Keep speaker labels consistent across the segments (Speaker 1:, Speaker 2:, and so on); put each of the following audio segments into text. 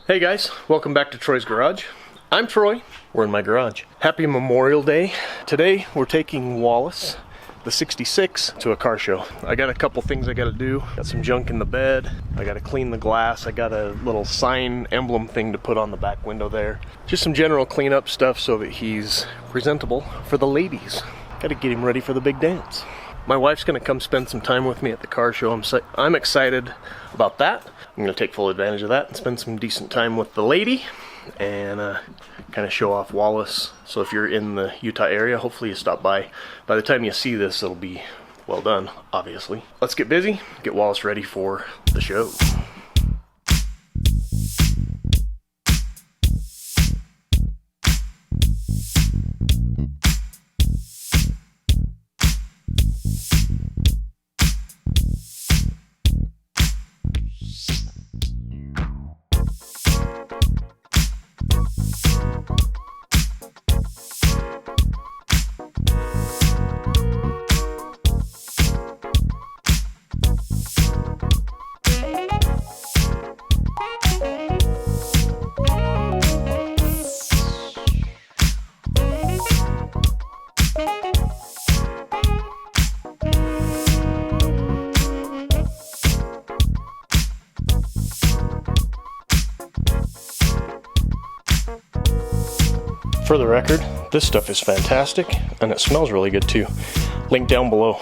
Speaker 1: Hey guys, welcome back to Troy's Garage. I'm Troy, we're in my garage. Happy Memorial Day. Today we're taking Wallace, the 66, to a car show. I got a couple things I gotta do. Got some junk in the bed. I gotta clean the glass. I got a little sign emblem thing to put on the back window there. Just some general cleanup stuff so that he's presentable for the ladies. Gotta get him ready for the big dance. My wife's gonna come spend some time with me at the car show. I'm excited about that. I'm gonna take full advantage of that and spend some decent time with the lady and kind of show off Wallace. So if you're in the Utah area, hopefully you stop by. By the time you see this, it'll be well done, obviously. Let's get busy, get Wallace ready for the show. For the record, this stuff is fantastic and it smells really good too. Link down below.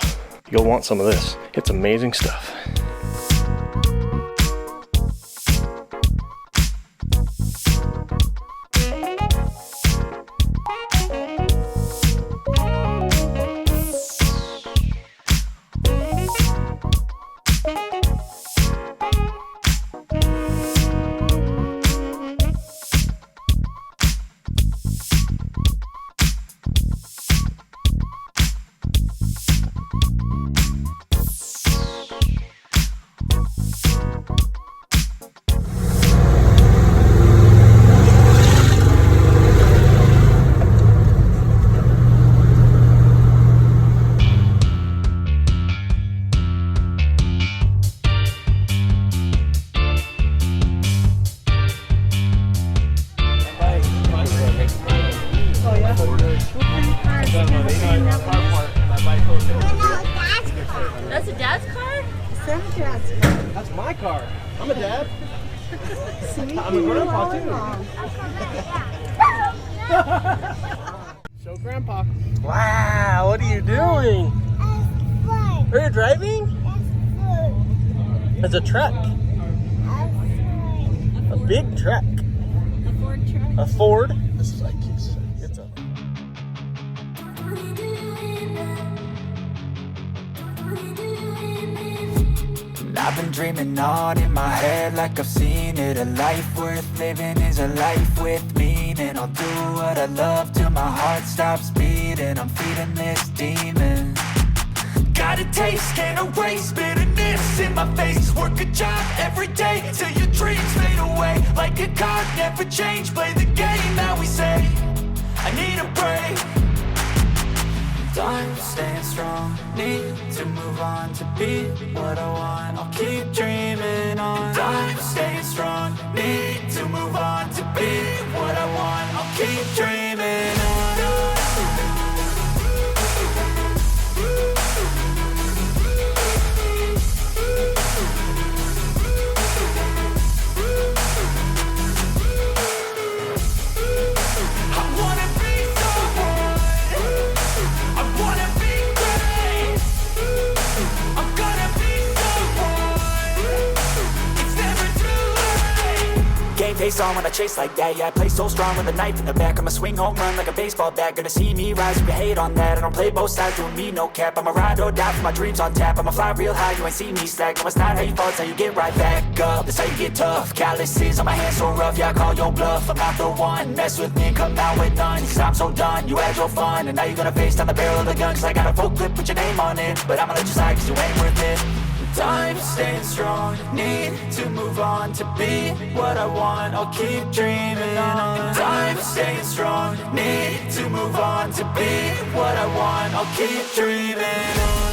Speaker 1: You'll want some of this. It's amazing stuff.
Speaker 2: That's a dad's car?
Speaker 3: That's dad's car.
Speaker 1: That's my car. I'm a dad.
Speaker 3: See,
Speaker 1: I'm a grandpa too. Show grandpa. Wow, what are you doing? Are you driving? It's a truck. A big truck.
Speaker 2: A Ford truck?
Speaker 1: A Ford. This is like it's a
Speaker 4: I've been dreaming on in my head like I've seen it. A life worth living is a life with meaning. I'll do what I love till my heart stops beating. I'm feeding this demon. Got a taste, can't erase bitterness in my face. Work a job every day till your dreams fade away. Like a card, never change, play the game that we say. I need a break. I'm staying strong, need to move on to be what I want. I'll keep dreaming on. I'm staying strong, need to move on to be what I want. I'll keep dreaming on. Face on when I chase like that, yeah, I play so strong with a knife in the back. I'ma swing home run like a baseball bat. Gonna see me rise, you can hate on that. I don't play both sides, doing me no cap. I'ma ride or die for my dreams on tap. I'ma fly real high, you ain't see me slack. No, it's not how you fall, it's how you get right back up. That's how you get tough. Calluses on my hands so rough, yeah, I call your bluff. I'm not the one, mess with me, come out with none. Cause I'm so done, you had your fun. And now you're gonna face down the barrel of the gun. Cause I got a full clip, put your name on it. But I'ma let you slide cause you ain't worth it. I'm staying strong, need to move on to be what I want. I'll keep dreaming on. I'm staying strong, need to move on to be what I want. I'll keep dreaming on.